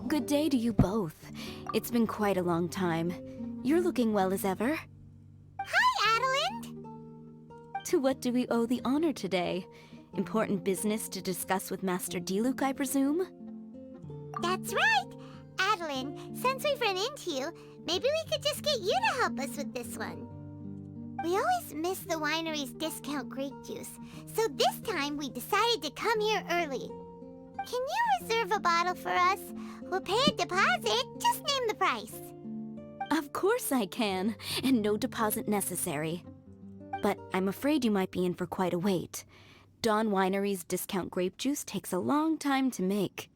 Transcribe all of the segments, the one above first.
Good day to you both. It's been quite a long time. You're looking well as ever. Hi, Adeline! To what do we owe the honor today? Important business to discuss with Master Diluc, I presume? That's right! Adeline, since we've run into you, maybe we could just get you to help us with this one. We always miss the winery's discount grape juice, so this time we decided to come here early. Can you reserve a bottle for us? We'll pay a deposit, just name the price. Of course I can, and no deposit necessary. But I'm afraid you might be in for quite a wait. Dawn Winery's discount grape juice takes a long time to make.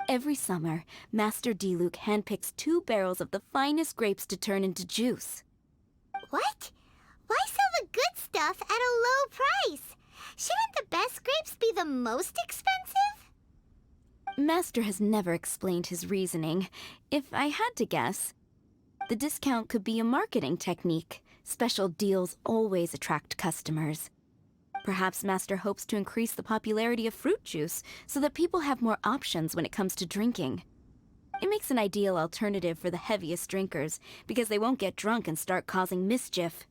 Every summer, Master Diluc handpicks 2 barrels of the finest grapes to turn into juice. What? Why sell the good stuff at a low price? Shouldn't the best grapes be the most expensive? Master has never explained his reasoning. If I had to guess, the discount could be a marketing technique. Special deals always attract customers. Perhaps Master hopes to increase the popularity of fruit juice so that people have more options when it comes to drinking. It makes an ideal alternative for the heaviest drinkers because they won't get drunk and start causing mischief.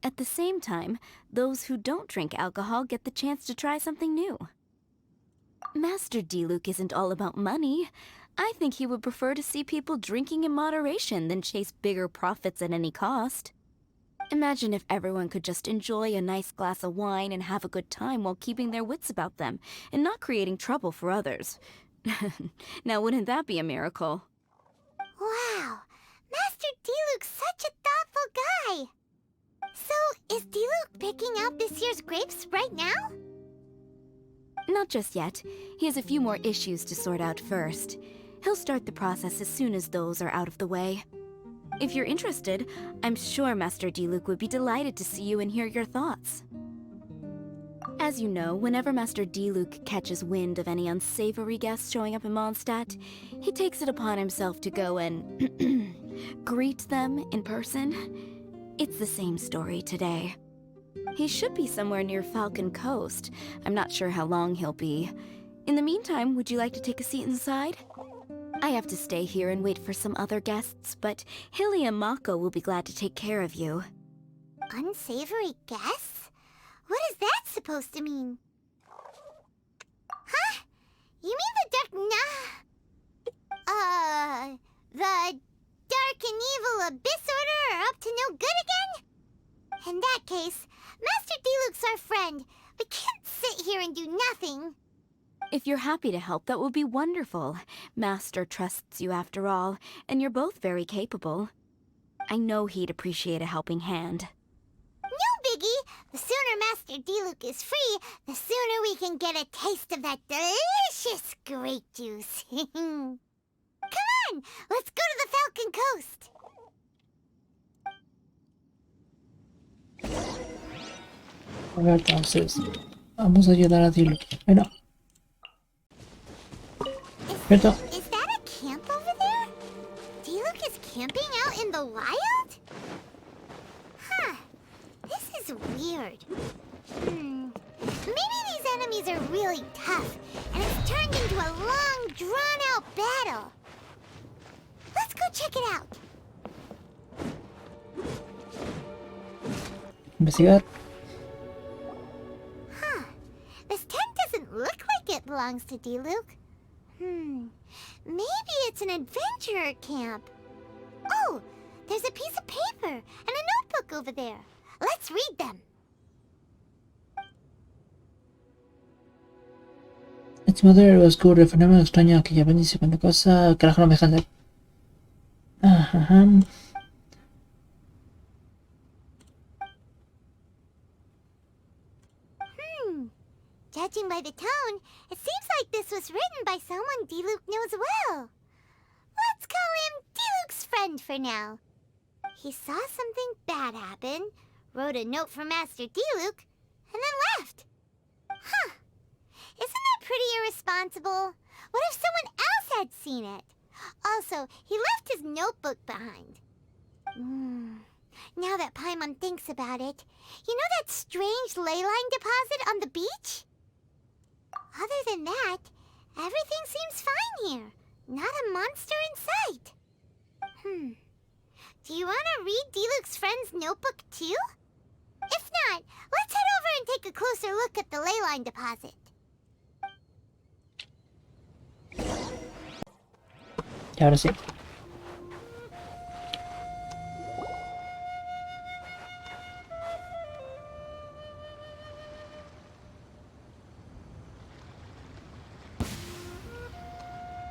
At the same time, those who don't drink alcohol get the chance to try something new. Master Diluc isn't all about money. I think he would prefer to see people drinking in moderation than chase bigger profits at any cost. Imagine if everyone could just enjoy a nice glass of wine and have a good time while keeping their wits about them and not creating trouble for others. Now, wouldn't that be a miracle? Wow, Master Diluc's such a thoughtful guy. So, is Diluc picking out this year's grapes right now? Not just yet. He has a few more issues to sort out first. He'll start the process as soon as those are out of the way. If you're interested, I'm sure Master Diluc would be delighted to see you and hear your thoughts. As you know, whenever Master Diluc catches wind of any unsavory guests showing up in Mondstadt, he takes it upon himself to go and greet them in person. It's the same story today. He should be somewhere near Falcon Coast. I'm not sure how long he'll be. In the meantime, would you like to take a seat inside? I have to stay here and wait for some other guests, but Hilly and Mako will be glad to take care of you. Unsavory guests? What is that supposed to mean? Huh? You mean the Dark and Evil Abyss Order are up to no good again? In that case, Master Diluc's our friend. We can't sit here and do nothing. If you're happy to help, that would be wonderful. Master trusts you after all, and you're both very capable. I know he'd appreciate a helping hand. No biggie! The sooner Master Diluc is free, the sooner we can get a taste of that delicious grape juice. Come on! Let's go to the Falcon Coast! A ver, entonces, vamos a ayudar a Diluc. Bueno. ¿Cierto? Is that a camp over there? Diluc is camping out in the wild? Huh. This is weird. Maybe these enemies are really tough, and it's turned into a long, drawn-out battle. Let's go check it out. Investigar. Huh. This tent doesn't look like it belongs to Diluc. Maybe it's an adventurer camp. Oh, there's a piece of paper and a notebook over there. Let's read them. Estimado héroe oscuro, el fenómeno extraño que ya bendice cuando cosa. Carajo, no me dejan leer. Ajá. Judging by the tone, it seems like this was written by someone Diluc knows well. Let's call him Diluc's friend for now. He saw something bad happen, wrote a note for Master Diluc, and then left. Huh. Isn't that pretty irresponsible? What if someone else had seen it? Also, he left his notebook behind. now that Paimon thinks about it. You know that strange ley line deposit on the beach? Other than that, everything seems fine here. Not a monster in sight. Do you want to read Diluc's friend's notebook too? If not, let's head over and take a closer look at the ley line deposit. Y ahora sí.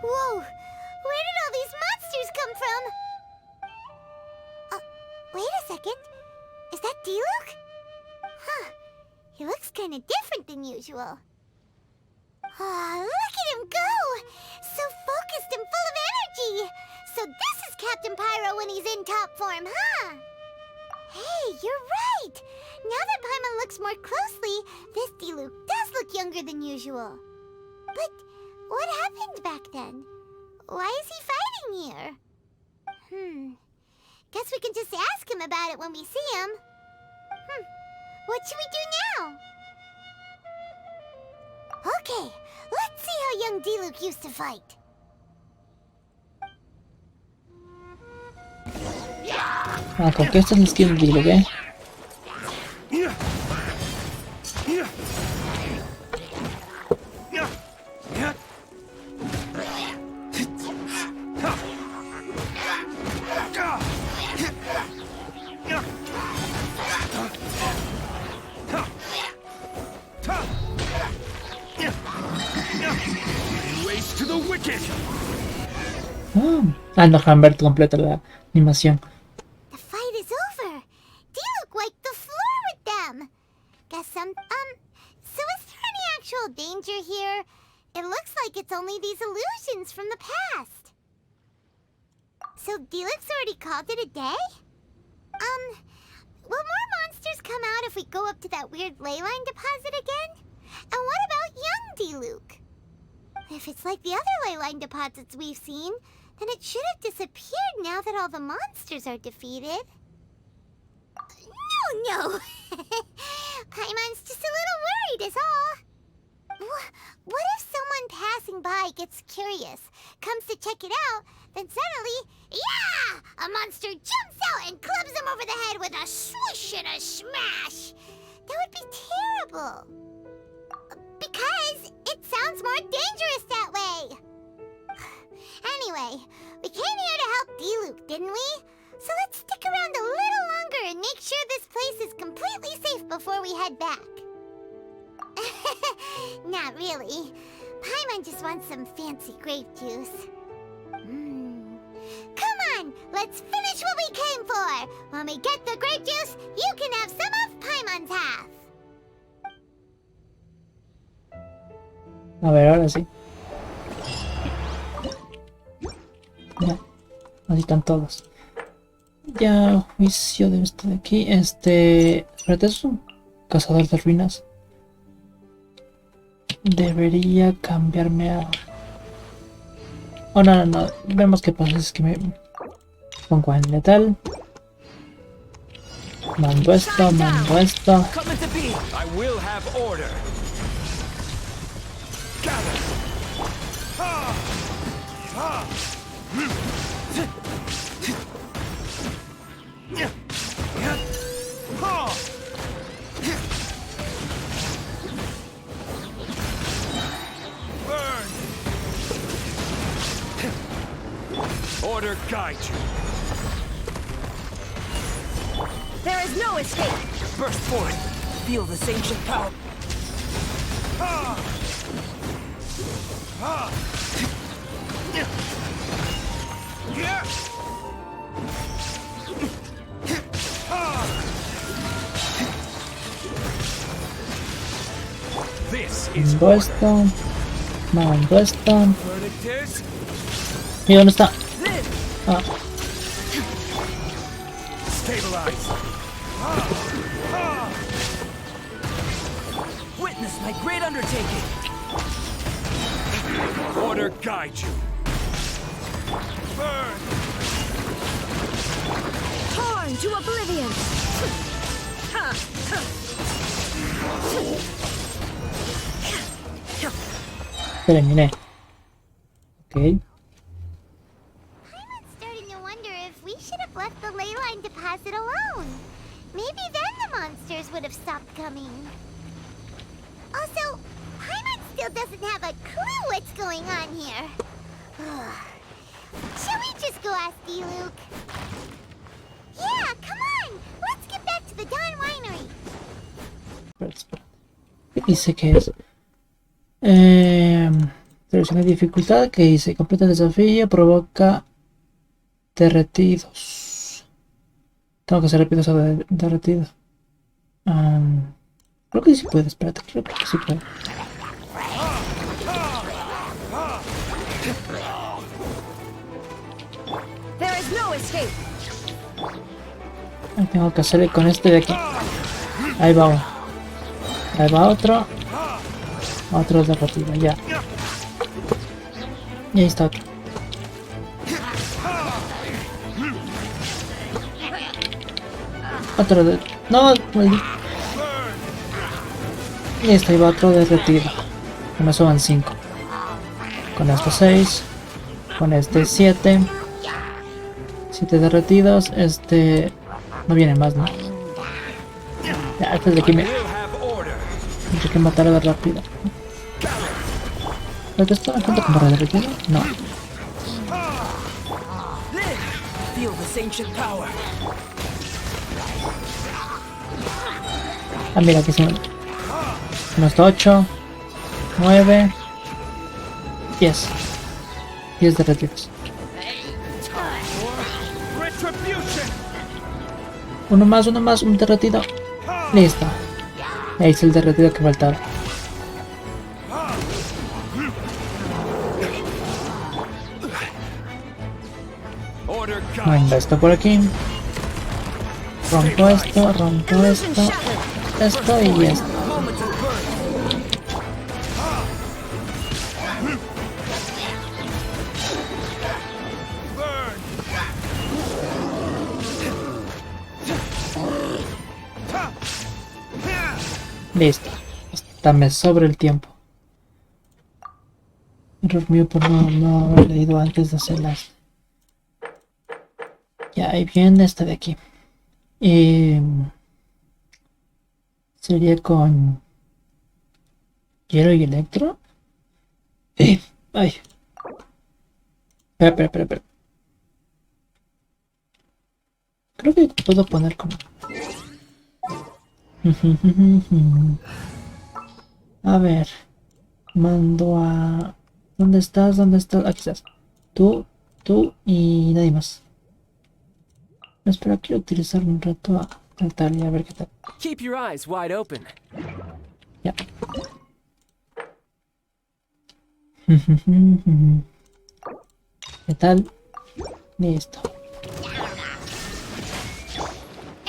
Whoa! Where did all these monsters come from? Wait a second. Is that Diluc? Huh. He looks kind of different than usual. Look at him go! So focused and full of energy! So this is Captain Pyro when he's in top form, huh? Hey, you're right! Now that Paimon looks more closely, this Diluc does look younger than usual. But what happened back then? Why is he fighting here? Guess we can just ask him about it when we see him. What should we do now? Okay, let's see how young Diluc used to fight. ¿Con qué estás skin Diluc, eh? No dejan ver completa la animación. The fight is over. Diluc wiped the floor with them. Guess so is there any actual danger here? It looks like it's only these illusions from the past. So Diluc's already called it a day? Will more monsters come out if we go up to that weird ley line deposit again? And what about young Diluc? If it's like the other ley line deposits we've seen, then it should have disappeared now that all the monsters are defeated. No! Paimon's just a little worried is all. What if someone passing by gets curious, comes to check it out, then suddenly, yeah! A monster jumps out and clubs him over the head with a swoosh and a smash! That would be terrible. Because it sounds more dangerous that way. Anyway, we came here to help Diluc, didn't we? So let's stick around a little longer and make sure this place is completely safe before we head back. Not really. Paimon just wants some fancy grape juice. Come on, let's finish what we came for. When we get the grape juice, you can have some of Paimon's half. A ver, ahora sí. Ya, así están todos. Ya, juicio de esto de aquí. Espérate, es un cazador de ruinas. Debería cambiarme a... Oh, no. Vemos qué pasa. Es que me pongo en letal. Mando esto. Order guide you. There is no escape. Burst forward. Feel this ancient power. This is Mando esto. ¿Y dónde está? Stabilize. Witness my great undertaking. Order guide you. Burn. Torn to oblivion. Terminé. Ok. I'm starting to wonder if we should have left the ley line deposit alone. Maybe then the monsters would have stopped coming. Also, Paimon still doesn't have a clue what's going on here. Shall we just go ask Diluc? Yeah, come on! Let's get back to the Dawn Winery. Espera. ¿Qué dice que es? Selecciona dificultad. Que dice? Completa el desafío. Provoca derretidos. Tengo que hacer rápido eso de derretido. Creo que sí puede. Espérate, creo que sí puede. There is no escape. Tengo que hacerle con este de aquí. Ahí va uno. Ahí va otro. Otro derretido, ya. Y ahí está otro. Otro de... No, maldito. Y ahí va otro derretido. Que me suban 5. Con este 6. Con este 7. 7 derretidos. No viene más, ¿no? Ya, este de aquí me... Tengo que matar de rápido. ¿Pero esto me cuenta como derretido? No. Feel this ancient power. Ah, mira, aquí se me... Unos 8, 9, 10. 10 derretidos. Uno más, un derretido. Listo. Ahí es el derretido que faltaba. Venga, esto por aquí. Rompo esto, esto y esto. Listo. Hasta me sobra el tiempo. Error mío por no haber leído antes de hacerlas. Ya, ahí viene esta de aquí. Sería con hielo y electro. Ay. Espera. Creo que puedo poner como... A ver. Mando a... ¿Dónde estás? Aquí estás. Tú y nadie más. Espera, quiero utilizar un rato a tratar y a ver qué tal. Keep your eyes wide open. Ya. ¿Qué tal? Listo.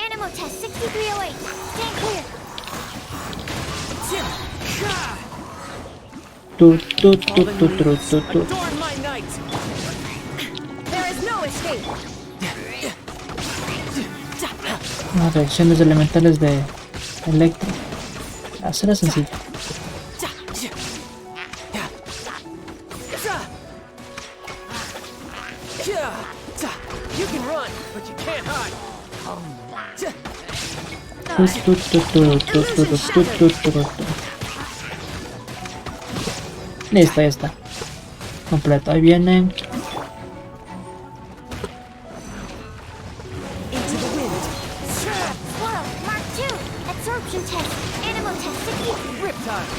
Animal test 6308. Stand clear. Adorn my night. There is no escape. Las reacciones elementales de electro. Será sencillo. You can run, but you can't hide. Listo, ya está. Completo. Ahí viene. Into the wind. Swirl, Mark 2. Absorption test. Animal test 60. Riptide.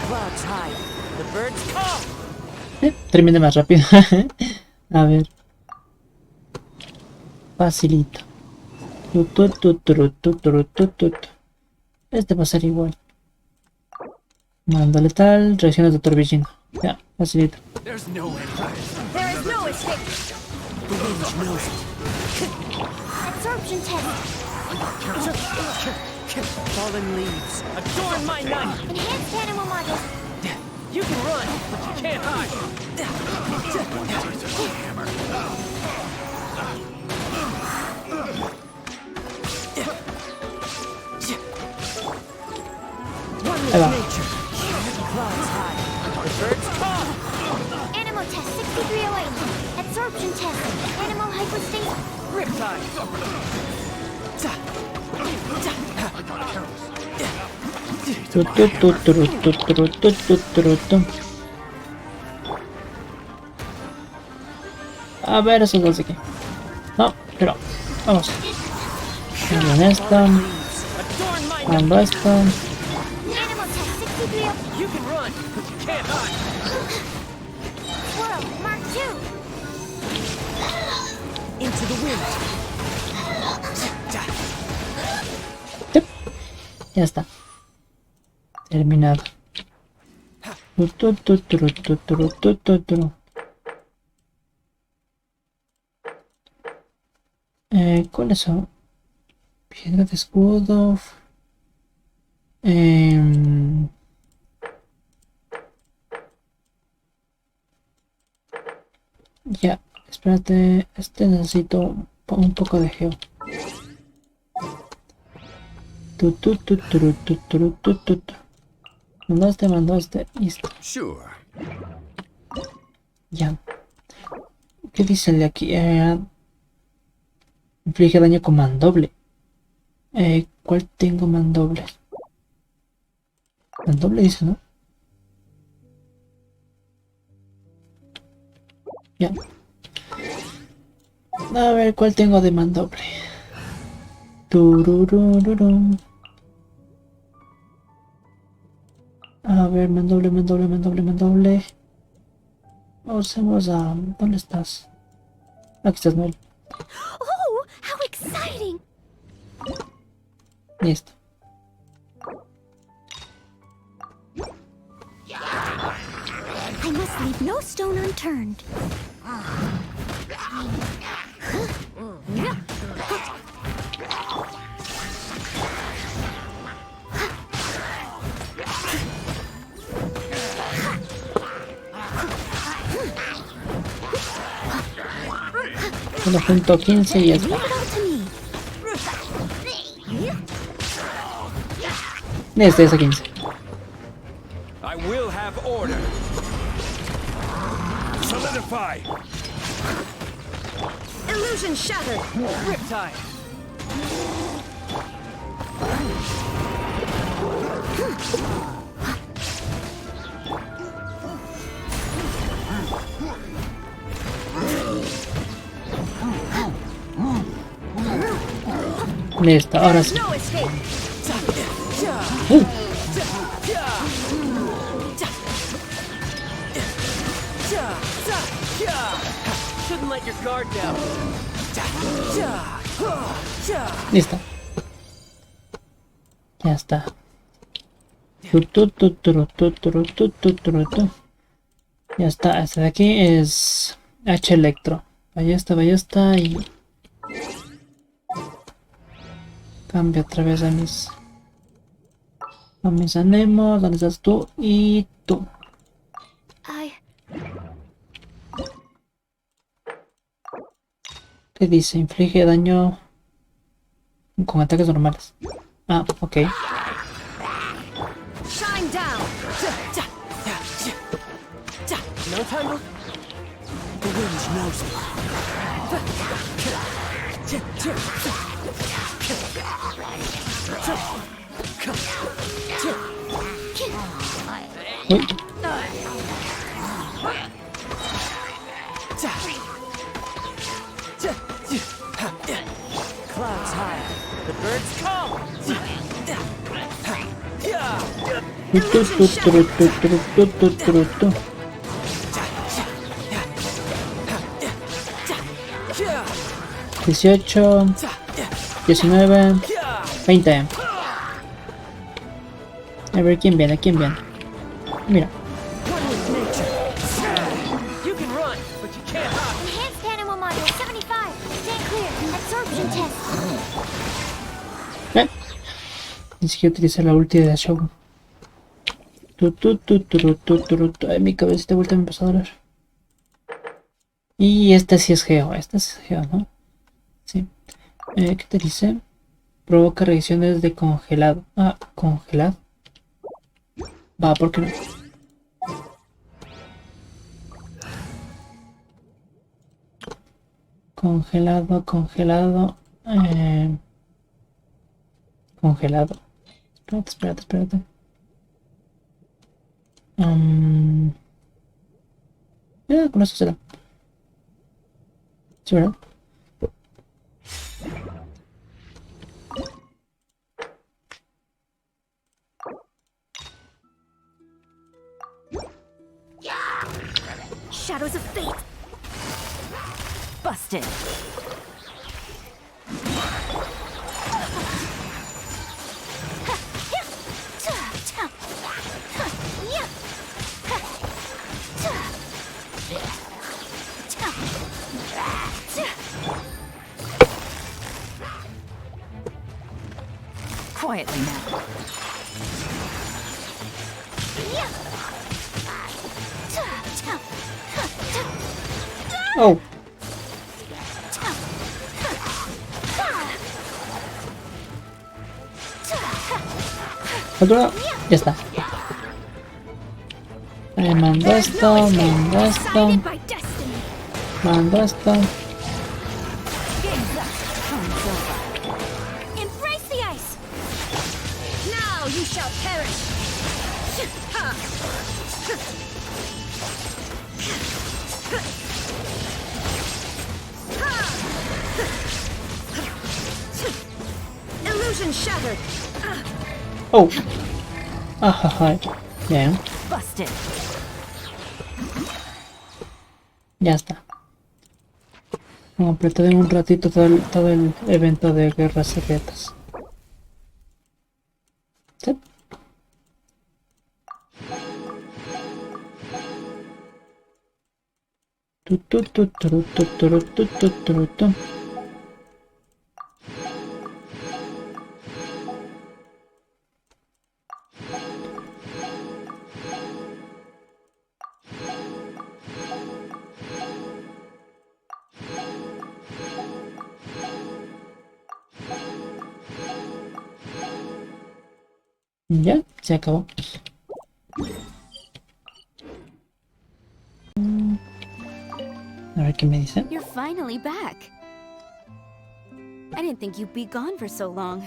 Clouds high. The birds come. Termine más rápido. A ver. Facilito. Este va a ser igual. Mando letal, reacciones de torbellino. Ya, facilito. There's no end. There is no escape. The wind knows it. Absorption test. Fallen leaves. Adorn my night. Enhanced animal models. You can run, but you can't hide. One with Ahí va. nature. Clouds high. The birds call. Animal test 6308. Absorption test. Animal hypostasis. Riptide. Tu, tu, tu, turu, tu, turu, tu, tu, turu, tu. A ver, esos dos de aquí. No, pero vamos. Con esta. Adorn my Con esta. Animal test 6308. You can run, but you can't hide. Swirl. Mark 2. Into the wind. Yep. Ya está. Terminado. Tu, tu, tu, turu, tu, turu, tu, tu, turu. ¿Cuáles son? Piedra de escudo. Ya, espérate. Necesito un poco de geo. Tu, tu, tu, turu, tu, turu, tu, tu, tu. Mandó este. Listo. Sure. Ya. ¿Qué dice el de aquí? Inflige daño con mandoble. ¿Cuál tengo mandoble? Mandoble dice, ¿no? Ya. A ver, ¿cuál tengo de mandoble? Tururururum. A ver, mandoble. Vamos a... ¿Dónde estás? Aquí estás, Noel. Oh, how exciting! Listo. I must leave no stone unturned. Uno junto 15 y es... Leave it all to me. Este es a 15. I will have order. Solidify. Illusion shattered. Riptide. Listo, ahora sí. No escape. Shouldn't let your guard down. Listo. Ya está. Tu, tu, tu, turu, tu, turu, tu, tu, turu, tu. Ya está. Este de aquí es H Electro. Ballesta y... Cambio otra vez a mis anemos. ¿Dónde estás tú? Y tú. ¿Qué dice? Inflige daño con ataques normales. Ah, ok. Shine down. No time to... The wind knows me. Uy. Clouds high. The birds come. Tu, tu, tu, turu, tu, turu, tu, tu, turu, tu. 18, 19, 20. A ver quién viene. Mira. One with nature. You can run, but you can't hide. Enhanced animal module 75. Stand clear. Absorption test. Ni siquiera utilicé la ulti de Shogun. Ay, mi cabecita vuelta me empezó a doler. Y este sí es geo, ¿no? Sí. ¿Qué te dice? Provoca reacciones de congelado. Ah, congelado. Va, ¿por qué no? Congelado. Congelado. Espérate. Con eso será. ¿Sí, verdad? Shadows of fate. Busted. Quietly now. Oh. Otro. Ya está. Mando esto. Guided by destiny. Mando esto. Embrace the ice. Now you shall perish. Illusion shattered. Oh. Ajaja. Bien. Busted. Ya está. Completé en un ratito todo el evento de guerras secretas. ¿Sí? Tu. Ya, se acabó. A ver qué me dice. You're finally back. I didn't think you'd be gone for so long.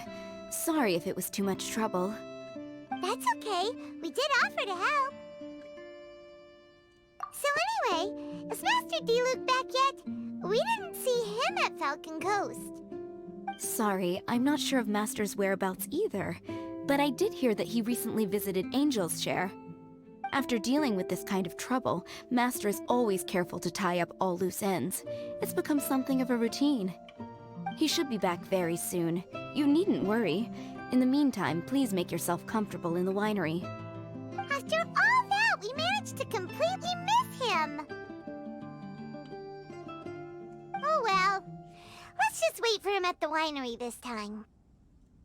Sorry if it was too much trouble. That's okay. We did offer to help. So anyway, is Master Diluc back yet? We didn't see him at Falcon Coast. Sorry, I'm not sure of Master's whereabouts either, but I did hear that he recently visited Angel's Share. After dealing with this kind of trouble, Master is always careful to tie up all loose ends. It's become something of a routine. He should be back very soon. You needn't worry. In the meantime, please make yourself comfortable in the winery. After all that, we managed to completely miss him. Oh well. Let's just wait for him at the winery this time.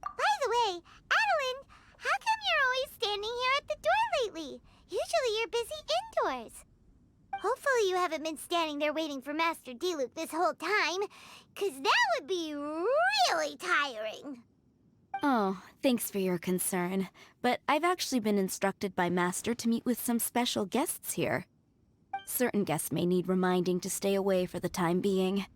By the way, Adeline, how come you're always standing here at the door lately? Usually you're busy indoors. Hopefully you haven't been standing there waiting for Master Diluc this whole time, 'cause that would be really tiring. Oh, thanks for your concern. But I've actually been instructed by Master to meet with some special guests here. Certain guests may need reminding to stay away for the time being.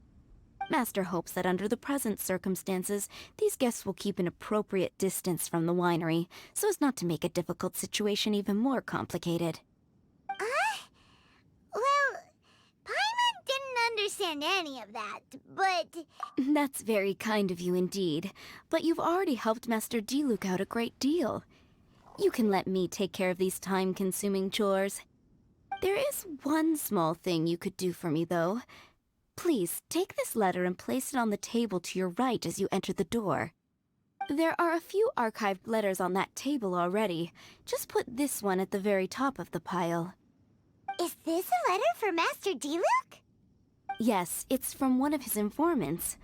Master hopes that under the present circumstances, these guests will keep an appropriate distance from the winery, so as not to make a difficult situation even more complicated. Well, Paimon didn't understand any of that, but... That's very kind of you indeed, but you've already helped Master Diluc out a great deal. You can let me take care of these time-consuming chores. There is one small thing you could do for me, though. Please, take this letter and place it on the table to your right as you enter the door. There are a few archived letters on that table already. Just put this one at the very top of the pile. Is this a letter for Master Diluc? Yes, it's from one of his informants.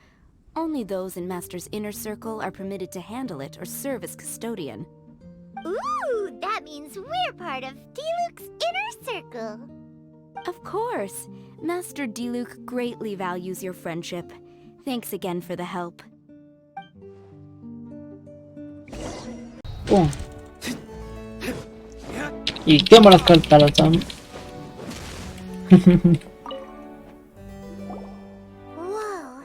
Only those in Master's inner circle are permitted to handle it or serve as custodian. Ooh, that means we're part of Diluc's inner circle. Of course. Master Diluc greatly values your friendship. Thanks again for the help. ¡Pum! Y quemo las cartas, Sam. Whoa,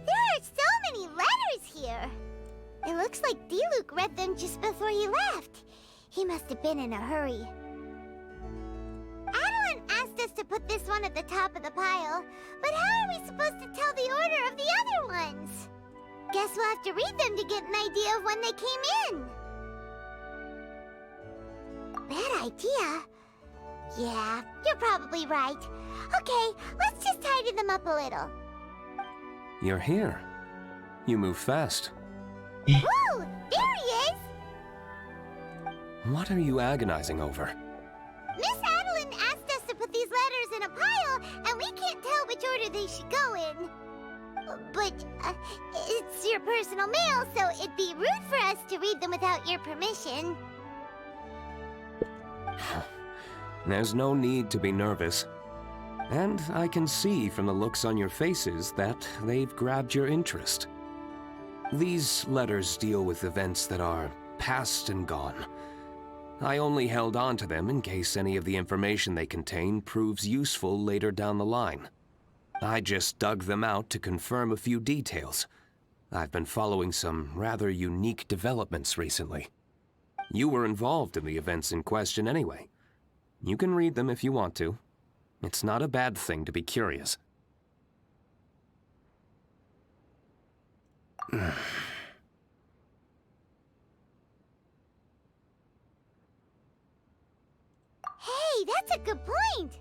there are so many letters here. It looks like Diluc read them just before he left. He must have been in a hurry. Adeline asked us to put this one at the top of the pile, but how are we supposed to tell the order of the other ones? Guess we'll have to read them to get an idea of when they came in. Bad idea. Yeah, you're probably right. Okay, let's just tidy them up a little. You're here. You move fast. Ooh, there he is! What are you agonizing over? Miss Adeline asked us to put these letters in a pile, and we can't tell which order they should go in. But, it's your personal mail, so it'd be rude for us to read them without your permission. There's no need to be nervous. And I can see from the looks on your faces that they've grabbed your interest. These letters deal with events that are past and gone. I only held on to them in case any of the information they contain proves useful later down the line. I just dug them out to confirm a few details. I've been following some rather unique developments recently. You were involved in the events in question anyway. You can read them if you want to. It's not a bad thing to be curious. Hey, that's a good point!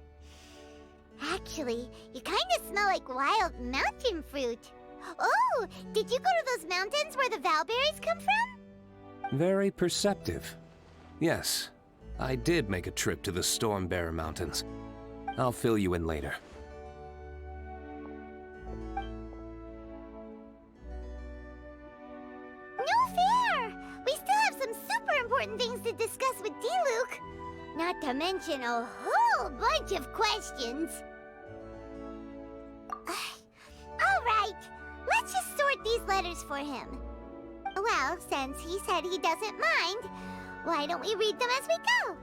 Actually, you kind of smell like wild mountain fruit. Oh, did you go to those mountains where the valberries come from? Very perceptive. Yes, I did make a trip to the Stormbearer Mountains. I'll fill you in later. No fair! We still have some super important things to discuss with Diluc. Not to mention a whole bunch of questions. Alright, let's just sort these letters for him. Well, since he said he doesn't mind, why don't we read them as we go?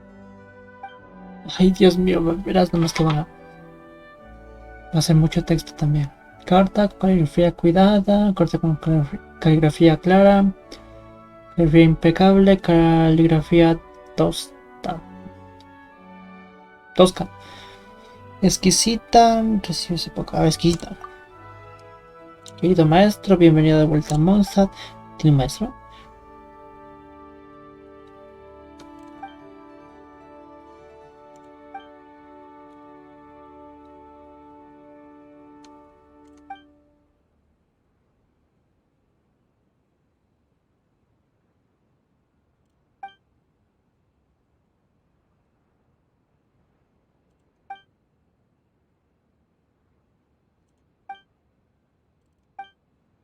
Ay, Dios mío, verás nomás que va a ser mucho texto también. Carta, caligrafía cuidada, corte con caligrafía clara, caligrafía impecable, caligrafía tosca, exquisita, recibe poca, exquisita. Querido maestro, bienvenido de vuelta a Mondstadt. ¿Tiene un maestro?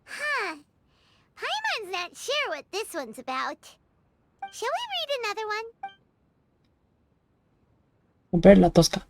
Huh. Paimon's not sure what this one's about. Shall we read another one? A ver la tosca.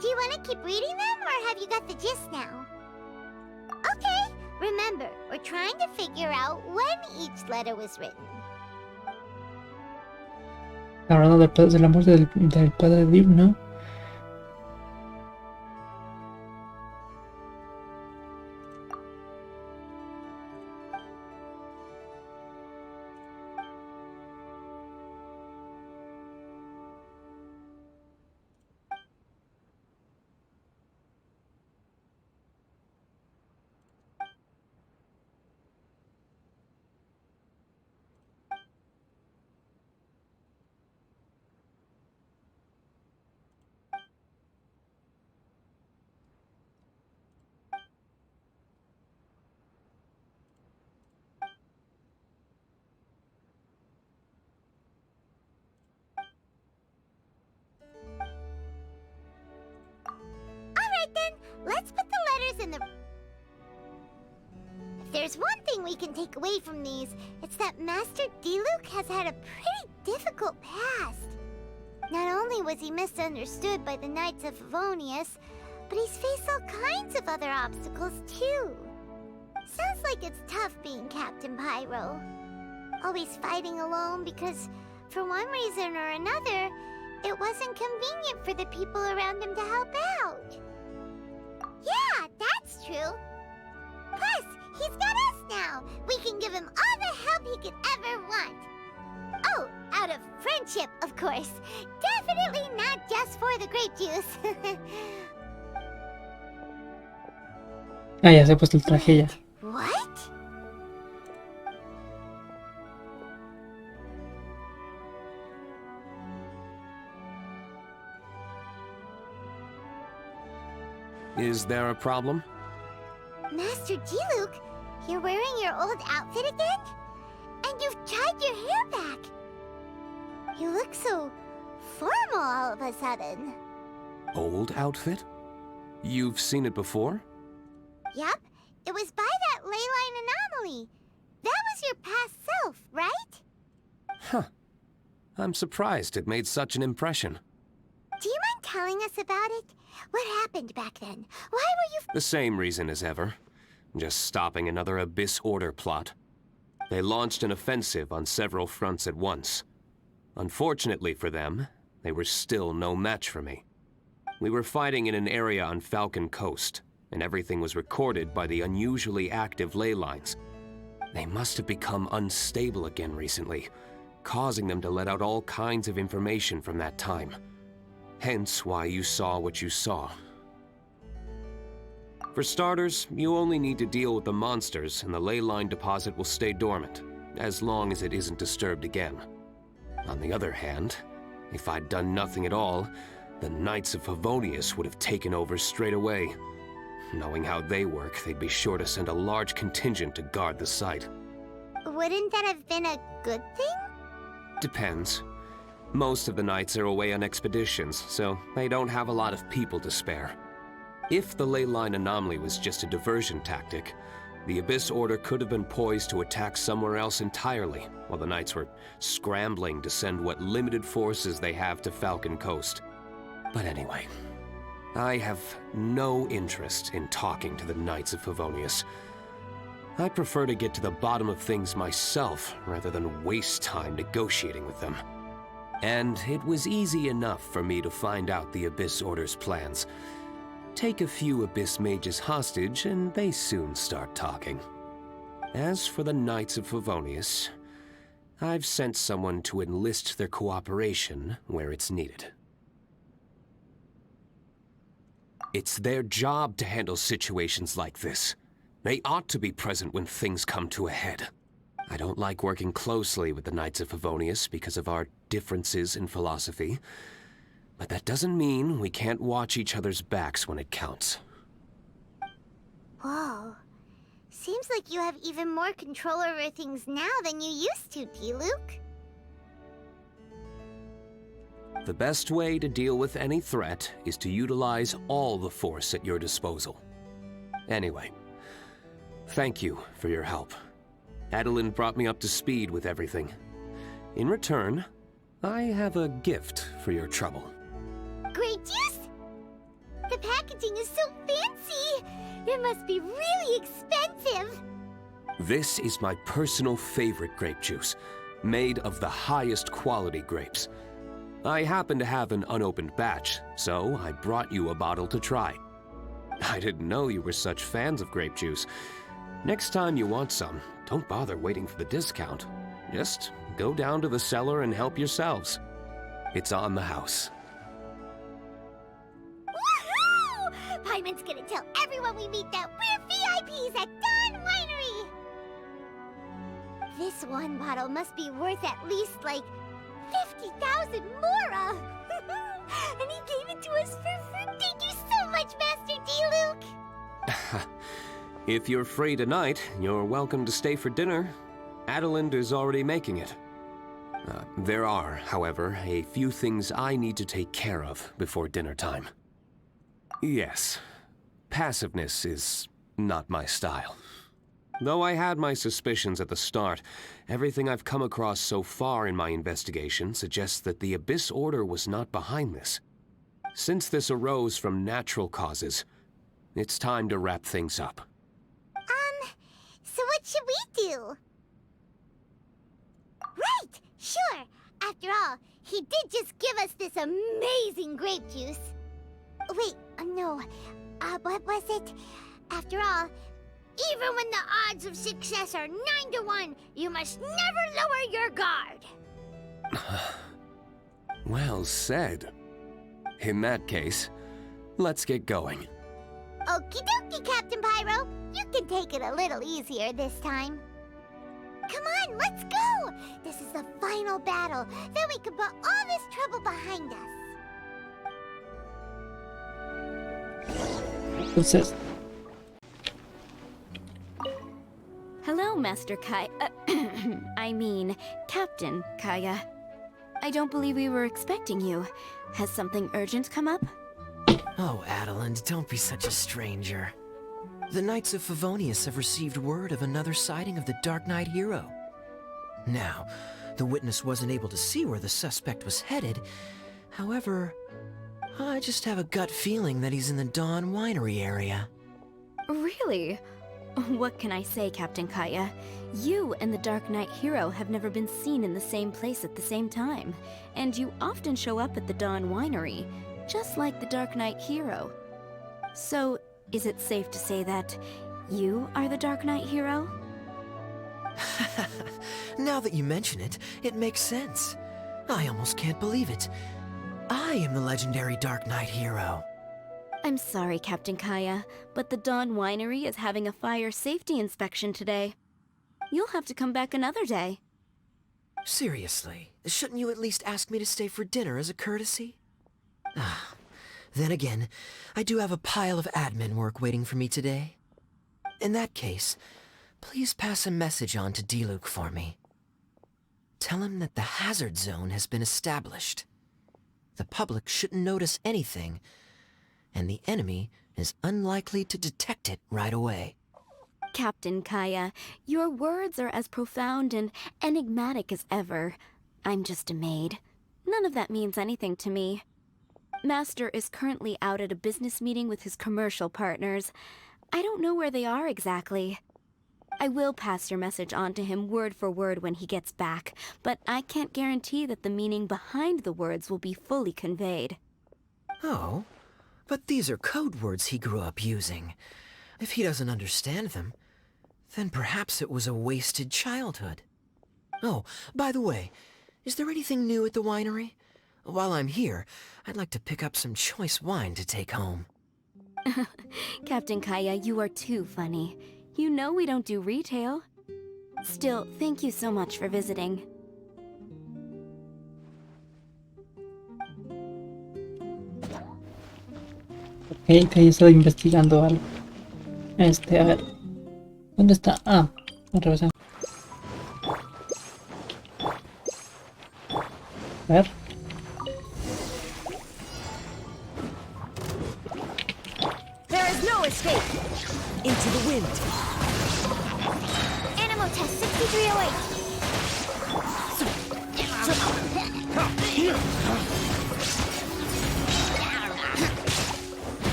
Do you want to keep reading them, or have you got the gist now? Okay, remember, we're trying to figure out when each letter was written. Hablando de la muerte del padre Div, ¿no? let's put the letters in the... If there's one thing we can take away from these, it's that Master Diluc has had a pretty difficult past. Not only was he misunderstood by the Knights of Favonius, but he's faced all kinds of other obstacles too. Sounds like it's tough being Captain Pyro. Always fighting alone because, for one reason or another, it wasn't convenient for the people around him to help out. Yeah, that's true. Plus, he's got us now. We can give him all the help he could ever want. Oh, out of friendship, of course. Definitely not just for the grape juice. Ah, ya se ha puesto el traje ya. What? Is there a problem? Master Diluc, you're wearing your old outfit again? And you've tied your hair back. You look so formal all of a sudden. Old outfit? You've seen it before? Yup, it was by that ley line anomaly. That was your past self, right? Huh. I'm surprised it made such an impression. Do you mind telling us about it? What happened back then? Why were you... The same reason as ever. Just stopping another Abyss Order plot. They launched an offensive on several fronts at once. Unfortunately for them, they were still no match for me. We were fighting in an area on Falcon Coast, and everything was recorded by the unusually active ley lines. They must have become unstable again recently, causing them to let out all kinds of information from that time. Hence why you saw what you saw. For starters, you only need to deal with the monsters and the ley line deposit will stay dormant, as long as it isn't disturbed again. On the other hand, if I'd done nothing at all, the Knights of Favonius would have taken over straight away. Knowing how they work, they'd be sure to send a large contingent to guard the site. Wouldn't that have been a good thing? Depends. Most of the Knights are away on expeditions, so they don't have a lot of people to spare. If the ley line anomaly was just a diversion tactic, the Abyss Order could have been poised to attack somewhere else entirely, while the Knights were scrambling to send what limited forces they have to Falcon Coast. But anyway, I have no interest in talking to the Knights of Favonius. I prefer to get to the bottom of things myself, rather than waste time negotiating with them. And it was easy enough for me to find out the Abyss Order's plans. Take a few Abyss Mages hostage, and they soon start talking. As for the Knights of Favonius, I've sent someone to enlist their cooperation where it's needed. It's their job to handle situations like this. They ought to be present when things come to a head. I don't like working closely with the Knights of Favonius because of our differences in philosophy, but that doesn't mean we can't watch each other's backs when it counts. Whoa. Seems like you have even more control over things now than you used to, Diluc. The best way to deal with any threat is to utilize all the force at your disposal. Anyway, thank you for your help. Adeline brought me up to speed with everything. In return, I have a gift for your trouble. Grape juice? The packaging is so fancy! It must be really expensive! This is my personal favorite grape juice, made of the highest quality grapes. I happen to have an unopened batch, so I brought you a bottle to try. I didn't know you were such fans of grape juice. Next time you want some, don't bother waiting for the discount. Just go down to the cellar and help yourselves. It's on the house. Woohoo! Paimon's gonna tell everyone we meet that we're VIPs at Dawn Winery! This one bottle must be worth at least, like, 50,000 mora! And he gave it to us for free! Thank you so much, Master Diluc! If you're free tonight, you're welcome to stay for dinner. Adeline is already making it. There are, however, a few things I need to take care of before dinner time. Yes. passiveness is not my style. Though I had my suspicions at the start, everything I've come across so far in my investigation suggests that the Abyss Order was not behind this. Since this arose from natural causes, it's time to wrap things up. So what should we do? Right! Sure! After all, he did just give us this amazing grape juice. Wait, no. What was it? After all, even when the odds of success are 9 to 1, you must never lower your guard. Well said. In that case, let's get going. Okie dokie, Captain Pyro. You can take it a little easier this time. Come on, let's go! This is the final battle. Then we can put all this trouble behind us. Entonces, Hello, Master Kai. I mean, Captain Kaya. I don't believe we were expecting you. Has something urgent come up? Oh, Adeland, don't be such a stranger. The Knights of Favonius have received word of another sighting of the Dark Knight hero. Now, the witness wasn't able to see where the suspect was headed. However, I just have a gut feeling that he's in the Dawn Winery area. Really? What can I say, Captain Kaya? You and the Dark Knight hero have never been seen in the same place at the same time, and you often show up at the Dawn Winery, just like the Dark Knight hero. So, is it safe to say that you are the Dark Knight hero? Now that you mention it, it makes sense. I almost can't believe it. I am the legendary Dark Knight hero. I'm sorry, Captain Kaya, but the Dawn Winery is having a fire safety inspection today. You'll have to come back another day. Seriously, shouldn't you at least ask me to stay for dinner as a courtesy? Then again, I do have a pile of admin work waiting for me today. In that case, please pass a message on to Diluc for me. Tell him that the hazard zone has been established. The public shouldn't notice anything, and the enemy is unlikely to detect it right away. Captain Kaya, your words are as profound and enigmatic as ever. I'm just a maid. None of that means anything to me. Master is currently out at a business meeting with his commercial partners. I don't know where they are exactly. I will pass your message on to him word for word when he gets back, but I can't guarantee that the meaning behind the words will be fully conveyed. Oh, but these are code words he grew up using. If he doesn't understand them, then perhaps it was a wasted childhood. Oh, by the way, is there anything new at the winery? While I'm here, I'd like to pick up some choice wine to take home. Captain Kaya, you are too funny. You know we don't do retail. Still, thank you so much for visiting. ok, que haya estado investigando algo. A ver. ¿Dónde está? Ah, otra vez. A ver. There is no escape! Into the wind! Animal test 6308.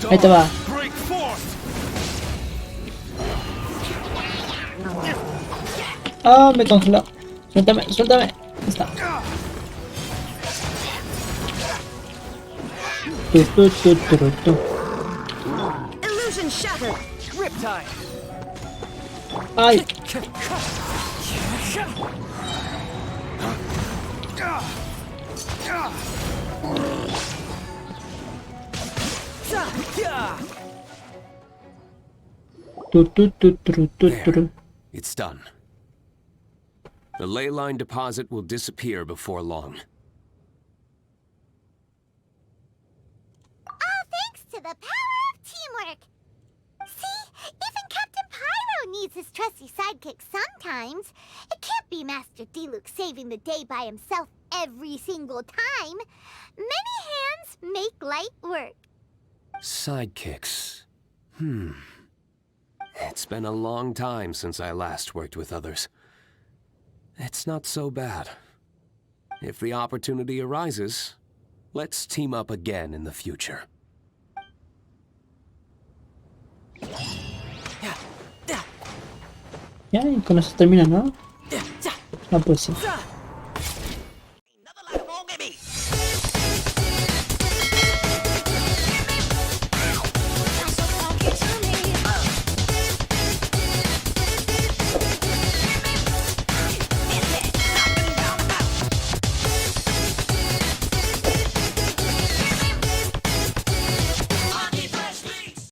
Ahí te va. Ah, me congeló. Suéltame, suéltame. Ahí está. Tu. Illusion shattered! Riptide! Ay, tu. It's done. The ley line deposit will disappear before long. All thanks to the power of teamwork. See, even Captain Pyro needs his trusty sidekick sometimes. It can't be Master Diluc saving the day by himself every single time. Many hands make light work. Sidekicks. It's been a long time since I last worked with others. It's not so bad. If the opportunity arises, let's team up again in the future. Ya, y con eso termina, ¿no? Ah, pues sí.